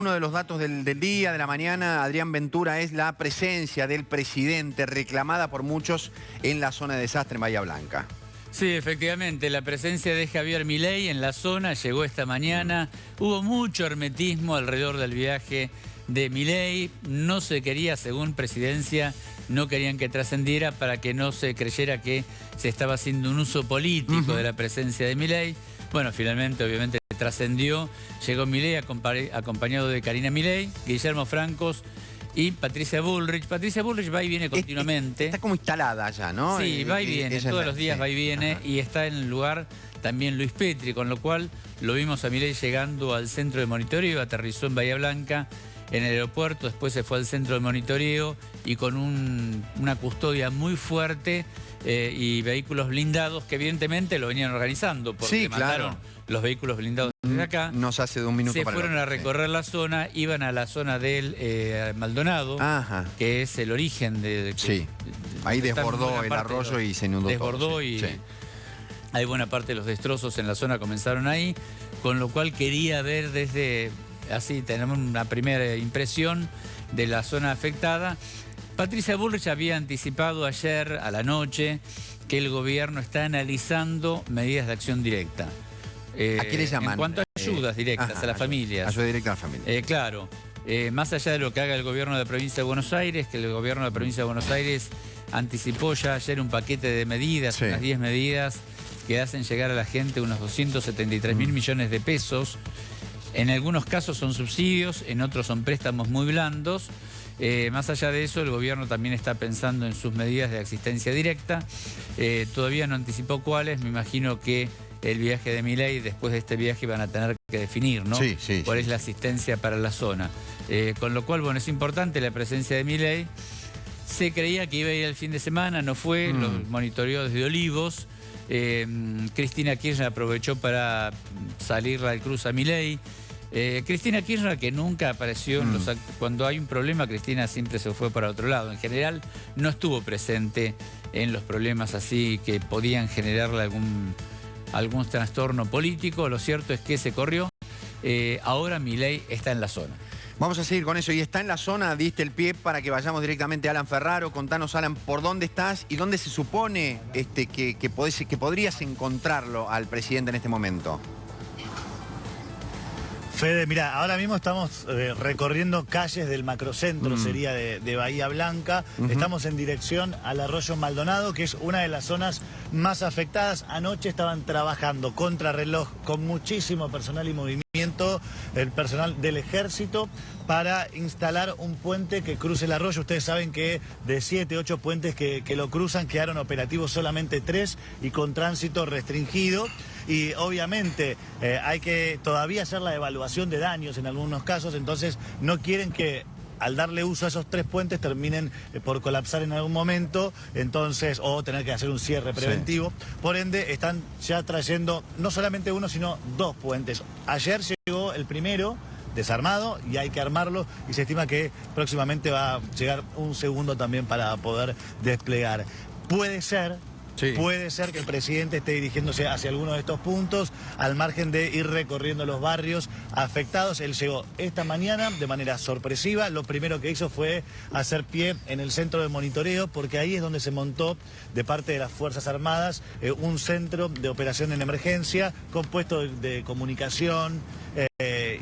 Uno de los datos del día, de la mañana, Adrián Ventura, es la presencia del presidente reclamada por muchos en la zona de desastre en Bahía Blanca. Sí, efectivamente, la presencia de Javier Milei en la zona llegó esta mañana. Hubo mucho hermetismo alrededor del viaje de Milei. No se quería, según Presidencia, no querían que trascendiera para que no se creyera que se estaba haciendo un uso político de la presencia de Milei. Bueno, finalmente, obviamente, trascendió. Llegó Milei acompañado de Karina Milei, Guillermo Francos y Patricia Bullrich. Patricia Bullrich va y viene continuamente. Está como instalada allá, ¿no? Sí, va y viene, todos los días va y viene. Y está en el lugar también Luis Petri, con lo cual lo vimos a Milei llegando al centro de monitoreo, aterrizó en Bahía Blanca, en el aeropuerto, después se fue al centro de monitoreo y con una custodia muy fuerte y vehículos blindados que evidentemente lo venían organizando porque mandaron los vehículos blindados desde acá. Nos hace de un minuto se para fueron a recorrer la zona, iban a la zona del Maldonado, que es el origen de... Ahí desbordó el arroyo y se inundó desbordó todo. Y hay buena parte de los destrozos en la zona comenzaron ahí, con lo cual quería ver desde... Así tenemos una primera impresión de la zona afectada. Patricia Bullrich había anticipado ayer a la noche que el gobierno está analizando medidas de acción directa. ¿A qué le llaman? En cuanto a ayudas directas a las familias. Ayuda directa a las familias. Claro. Más allá de lo que haga el gobierno de la provincia de Buenos Aires, que el gobierno de la provincia de Buenos Aires anticipó ya ayer un paquete de medidas, unas 10 medidas que hacen llegar a la gente unos 273.000 millones de pesos. En algunos casos son subsidios, en otros son préstamos muy blandos. Más allá de eso, el gobierno también está pensando en sus medidas de asistencia directa. Todavía no anticipó cuáles, me imagino que el viaje de Milei, después de este viaje van a tener que definir, ¿no? Cuál es la asistencia para la zona. Con lo cual, bueno, es importante la presencia de Milei. Se creía que iba a ir el fin de semana, no fue, lo monitoreó desde Olivos. Cristina Kirchner aprovechó para salir al cruz a Milei. Cristina Kirchner, que nunca apareció en los actos. Cuando hay un problema, Cristina siempre se fue para otro lado. En general, no estuvo presente en los problemas así que podían generarle algún trastorno político. Lo cierto es que se corrió. Ahora Milei está en la zona. Vamos a seguir con eso. Y está en la zona, diste el pie para que vayamos directamente a Alan Ferraro. Contanos, Alan, por dónde estás y dónde se supone que podrías encontrarlo al presidente en este momento. Fede, mira, ahora mismo estamos recorriendo calles del macrocentro, sería de Bahía Blanca. Estamos en dirección al arroyo Maldonado, que es una de las zonas más afectadas. Anoche estaban trabajando contrarreloj con muchísimo personal y movimiento, el personal del ejército, para instalar un puente que cruce el arroyo. Ustedes saben que de 7, 8 puentes que lo cruzan, quedaron operativos solamente 3 y con tránsito restringido. Y obviamente hay que todavía hacer la evaluación de daños en algunos casos, entonces no quieren que al darle uso a esos 3 puentes terminen por colapsar en algún momento, entonces, o tener que hacer un cierre preventivo. Por ende, están ya trayendo no solamente uno, sino 2 puentes. Ayer llegó el primero desarmado y hay que armarlo y se estima que próximamente va a llegar un segundo también para poder desplegar. Puede ser que el presidente esté dirigiéndose hacia alguno de estos puntos, al margen de ir recorriendo los barrios afectados. Él llegó esta mañana de manera sorpresiva. Lo primero que hizo fue hacer pie en el centro de monitoreo, porque ahí es donde se montó de parte de las Fuerzas Armadas un centro de operación en emergencia compuesto de comunicación,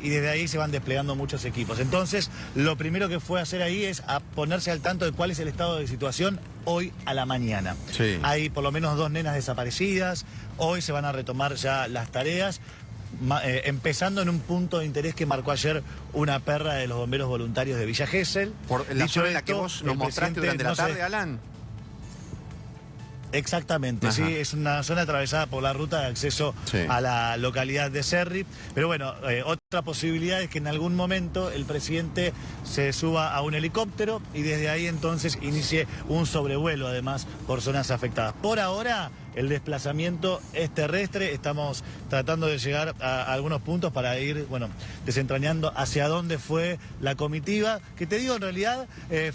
y desde ahí se van desplegando muchos equipos. Entonces, lo primero que fue a hacer ahí es a ponerse al tanto de cuál es el estado de situación hoy a la mañana. Hay por lo menos 2 nenas desaparecidas. Hoy se van a retomar ya las tareas, empezando en un punto de interés que marcó ayer una perra de los bomberos voluntarios de Villa Gesell. Por la zona en la que vos nos mostraste durante la tarde, Alan. Exactamente, sí, es una zona atravesada por la ruta de acceso a la localidad de Cerri. Pero bueno, otra posibilidad es que en algún momento el presidente se suba a un helicóptero y desde ahí entonces inicie un sobrevuelo, además, por zonas afectadas. Por ahora, el desplazamiento es terrestre. Estamos tratando de llegar a algunos puntos para ir, bueno, desentrañando hacia dónde fue la comitiva. Que te digo, en realidad,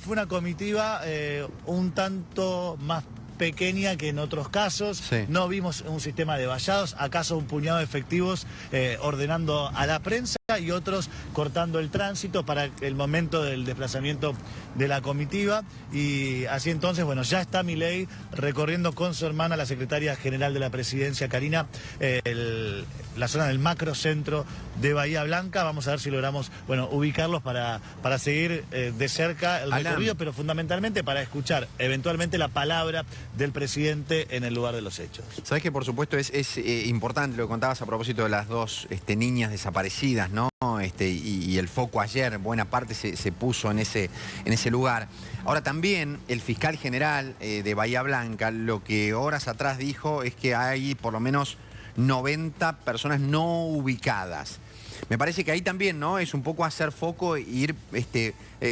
fue una comitiva un tanto más pequeña que en otros casos. No vimos un sistema de vallados, acaso un puñado de efectivos ordenando a la prensa y otros cortando el tránsito para el momento del desplazamiento de la comitiva. Y así entonces, bueno, ya está Milei recorriendo con su hermana, la secretaria general de la presidencia, Karina, la zona del macrocentro de Bahía Blanca. Vamos a ver si logramos, bueno, ubicarlos para seguir de cerca el recorrido, pero fundamentalmente para escuchar eventualmente la palabra del presidente en el lugar de los hechos. Sabes que por supuesto es importante lo que contabas a propósito de las dos niñas desaparecidas, ¿no? Y el foco ayer, buena parte se puso en ese lugar. Ahora también el fiscal general de Bahía Blanca lo que horas atrás dijo es que hay por lo menos 90 personas no ubicadas. Me parece que ahí también, ¿no? Es un poco hacer foco e ir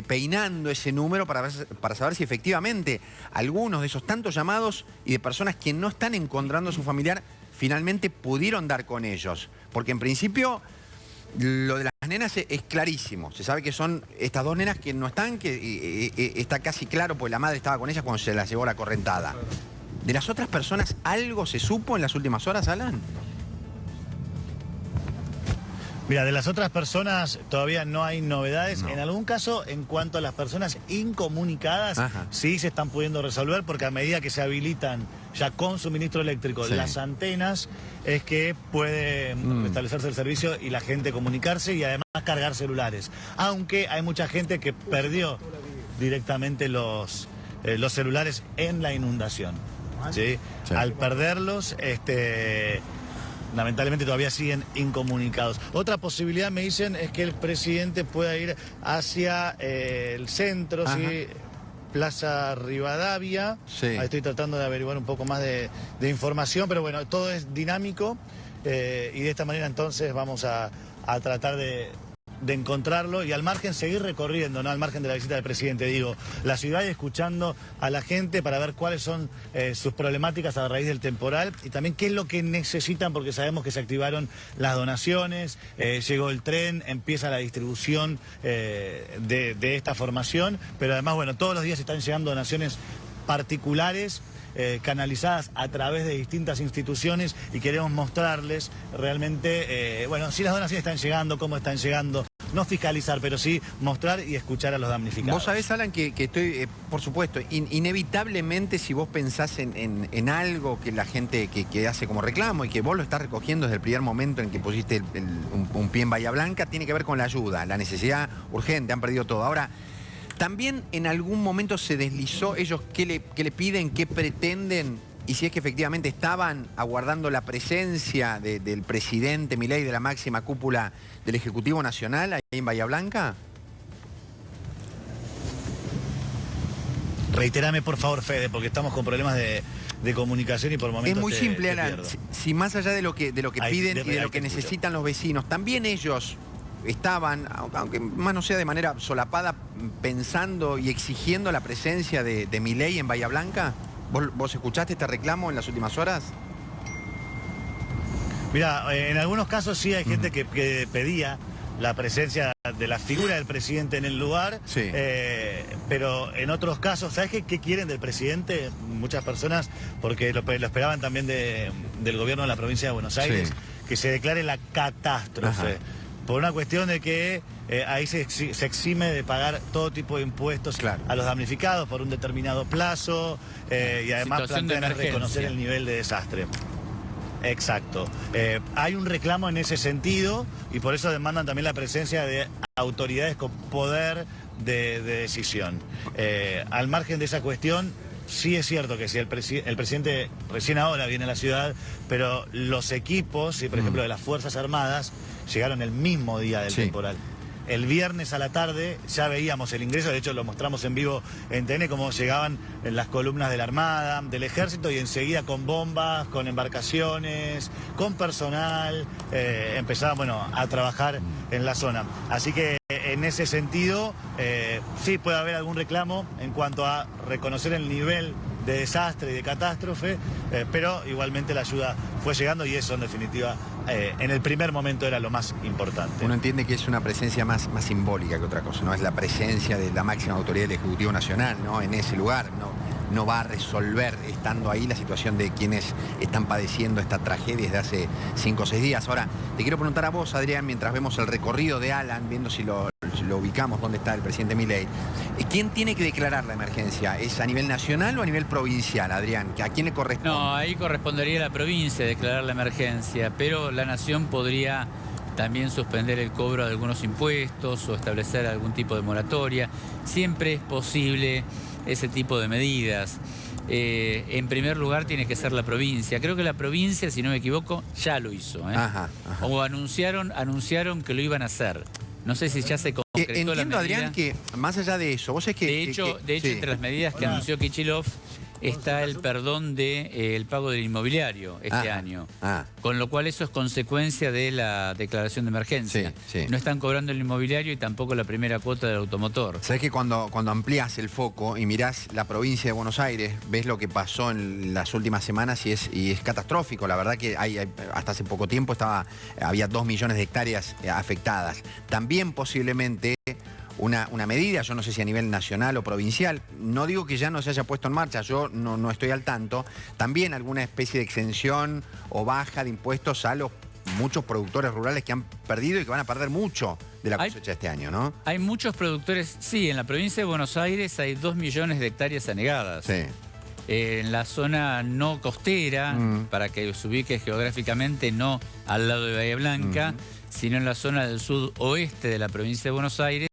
peinando ese número para saber si efectivamente algunos de esos tantos llamados y de personas que no están encontrando a su familiar finalmente pudieron dar con ellos. Porque en principio lo de las nenas es clarísimo. Se sabe que son estas dos nenas que no están, que está casi claro, porque la madre estaba con ellas cuando se las llevó la correntada. ¿De las otras personas algo se supo en las últimas horas, Alan? Mira, de las otras personas todavía no hay novedades. No. En algún caso, en cuanto a las personas incomunicadas, sí se están pudiendo resolver, porque a medida que se habilitan ya con suministro eléctrico las antenas, es que puede restablecerse el servicio y la gente comunicarse y además cargar celulares. Aunque hay mucha gente que perdió directamente los celulares en la inundación. ¿Sí? Sí. Al perderlos, lamentablemente todavía siguen incomunicados. Otra posibilidad, me dicen, es que el presidente pueda ir hacia el centro, ¿sí? Plaza Rivadavia. Sí. Ahí estoy tratando de averiguar un poco más de información, pero bueno, todo es dinámico y de esta manera entonces vamos a tratar de encontrarlo y al margen seguir recorriendo, ¿no? Al margen de la visita del presidente, digo, la ciudad y escuchando a la gente para ver cuáles son sus problemáticas a raíz del temporal y también qué es lo que necesitan, porque sabemos que se activaron las donaciones, llegó el tren, empieza la distribución de esta formación, pero además, bueno, todos los días están llegando donaciones particulares, canalizadas a través de distintas instituciones y queremos mostrarles realmente, bueno, si las donaciones están llegando, cómo están llegando, no fiscalizar, pero sí mostrar y escuchar a los damnificados. Vos sabés, Alan, que estoy, por supuesto, inevitablemente si vos pensás en algo que la gente que hace como reclamo y que vos lo estás recogiendo desde el primer momento en que pusiste un pie en Bahía Blanca, tiene que ver con la ayuda, la necesidad urgente, han perdido todo. Ahora, también en algún momento se deslizó ellos qué le piden, qué pretenden, y si es que efectivamente estaban aguardando la presencia del presidente Milei, de la máxima cúpula del Ejecutivo Nacional ahí en Bahía Blanca. Reitérame por favor, Fede, porque estamos con problemas de comunicación y por momentos es muy simple, Alan. Si más allá de lo que piden y de lo que necesitan los vecinos, también ellos estaban, aunque más no sea de manera solapada, pensando y exigiendo la presencia de Milei en Bahía Blanca. ¿Vos escuchaste este reclamo en las últimas horas? Mira, en algunos casos sí hay gente que pedía la presencia de la figura del presidente en el lugar, sí. Pero en otros casos, ¿sabes qué quieren del presidente? Muchas personas, porque lo esperaban también del gobierno de la provincia de Buenos Aires, sí, que se declare la catástrofe. Ajá. Por una cuestión de que ahí se exime de pagar todo tipo de impuestos, claro, a los damnificados por un determinado plazo y además plantean reconocer el nivel de desastre. Exacto. Hay un reclamo en ese sentido y por eso demandan también la presencia de autoridades con poder de decisión. Al margen de esa cuestión, sí es cierto que si el presidente recién ahora viene a la ciudad, pero los equipos, por ejemplo, de las Fuerzas Armadas, llegaron el mismo día del temporal. El viernes a la tarde ya veíamos el ingreso, de hecho lo mostramos en vivo en TN, cómo llegaban en las columnas de la Armada, del Ejército, y enseguida con bombas, con embarcaciones, con personal, empezaban, bueno, a trabajar en la zona. Así que en ese sentido, sí puede haber algún reclamo en cuanto a reconocer el nivel de desastre y de catástrofe, pero igualmente la ayuda fue llegando y eso en definitiva en el primer momento era lo más importante. Uno entiende que es una presencia más simbólica que otra cosa, ¿no? Es la presencia de la máxima autoridad del Ejecutivo Nacional, ¿no? En ese lugar, ¿no? no va a resolver estando ahí la situación de quienes están padeciendo esta tragedia desde hace 5 o 6 días. Ahora, te quiero preguntar a vos, Adrián, mientras vemos el recorrido de Alan, viendo si lo ubicamos, dónde está el presidente Milei. ¿Quién tiene que declarar la emergencia? ¿Es a nivel nacional o a nivel provincial, Adrián? ¿A quién le corresponde? No, ahí correspondería a la provincia declarar la emergencia, pero la nación podría también suspender el cobro de algunos impuestos o establecer algún tipo de moratoria. Siempre es posible ese tipo de medidas. En primer lugar tiene que ser la provincia. Creo que la provincia, si no me equivoco, ya lo hizo. Ajá. O anunciaron que lo iban a hacer. No sé si ya se concretó Entiendo, la medida. Adrián, que más allá de eso, vos es que... De hecho, sí. entre las medidas que anunció Kicillof está el perdón del pago del inmobiliario este año. Con lo cual eso es consecuencia de la declaración de emergencia. Sí. No están cobrando el inmobiliario y tampoco la primera cuota del automotor. Sabés que cuando amplías el foco y mirás la provincia de Buenos Aires, ves lo que pasó en las últimas semanas y es catastrófico. La verdad que hasta hace poco tiempo había 2 millones de hectáreas afectadas. También posiblemente una medida, yo no sé si a nivel nacional o provincial, no digo que ya no se haya puesto en marcha, yo no estoy al tanto, también alguna especie de exención o baja de impuestos a los muchos productores rurales que han perdido y que van a perder mucho de la cosecha este año, ¿no? Hay muchos productores, sí, en la provincia de Buenos Aires hay 2 millones de hectáreas anegadas. Sí. En la zona no costera, para que se ubique geográficamente, no al lado de Bahía Blanca, sino en la zona del sudoeste de la provincia de Buenos Aires,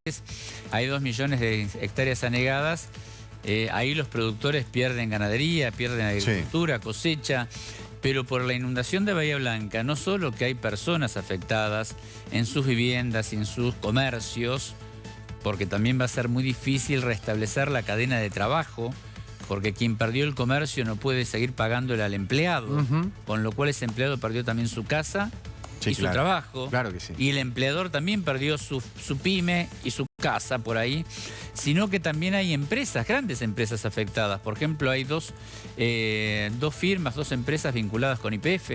hay 2 millones de hectáreas anegadas. Ahí los productores pierden ganadería, pierden agricultura, cosecha, pero por la inundación de Bahía Blanca, no solo que hay personas afectadas en sus viviendas y en sus comercios, porque también va a ser muy difícil restablecer la cadena de trabajo, porque quien perdió el comercio no puede seguir pagándole al empleado, con lo cual ese empleado perdió también su casa y su trabajo. Claro que sí. Y el empleador también perdió su pyme y su casa por ahí, sino que también hay empresas, grandes empresas afectadas. Por ejemplo, hay dos firmas, 2 empresas vinculadas con YPF,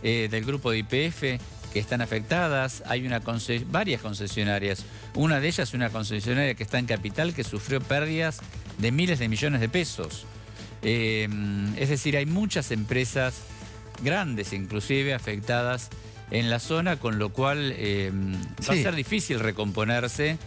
del grupo de YPF, que están afectadas. Hay varias concesionarias. Una de ellas es una concesionaria que está en Capital, que sufrió pérdidas de miles de millones de pesos. Es decir, hay muchas empresas, grandes inclusive, afectadas en la zona, con lo cual va a ser difícil recomponerse.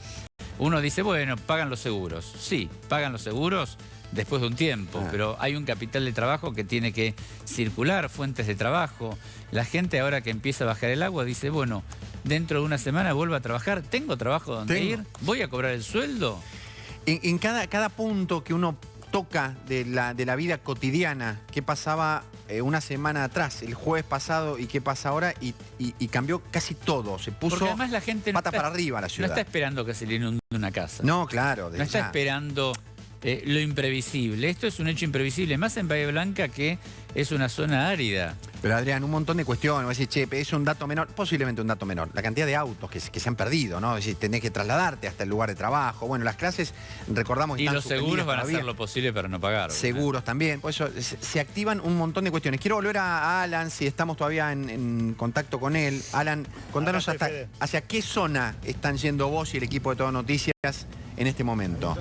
Uno dice, bueno, pagan los seguros. Sí, pagan los seguros después de un tiempo, pero hay un capital de trabajo que tiene que circular, fuentes de trabajo. La gente ahora que empieza a bajar el agua dice, bueno, dentro de una semana vuelvo a trabajar, ¿tengo trabajo donde ir? ¿Voy a cobrar el sueldo? En cada punto que uno toca de la vida cotidiana, ¿qué pasaba una semana atrás, el jueves pasado, y qué pasa ahora? Y cambió casi todo, se puso. Porque además la gente pata para arriba la ciudad. No está esperando que se le inunde una casa. No, claro. No está esperando lo imprevisible. Esto es un hecho imprevisible, más en Bahía Blanca, que es una zona árida. Pero Adrián, un montón de cuestiones. Voy a decir, che, es un dato menor, posiblemente un dato menor. La cantidad de autos que se han perdido, ¿no? Es decir, tenés que trasladarte hasta el lugar de trabajo. Bueno, las clases, recordamos, y están los seguros van a todavía. hacer lo posible para no pagar. Seguros también. Por eso se activan un montón de cuestiones. Quiero volver a Alan, si estamos todavía en contacto con él. Alan, contanos hacia qué zona están yendo vos y el equipo de Todo Noticias en este momento.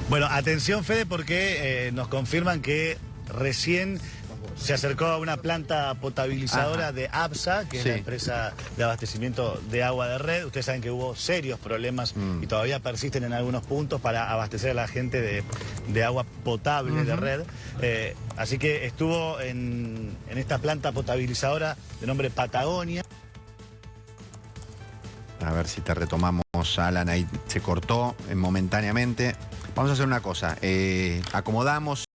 Bueno, atención, Fede, porque nos confirman que recién se acercó a una planta potabilizadora de APSA, que es la empresa de abastecimiento de agua de Red. Ustedes saben que hubo serios problemas y todavía persisten en algunos puntos para abastecer a la gente de agua potable de Red. Así que estuvo en esta planta potabilizadora de nombre Patagonia. A ver si te retomamos, Alan, ahí se cortó momentáneamente. Vamos a hacer una cosa, acomodamos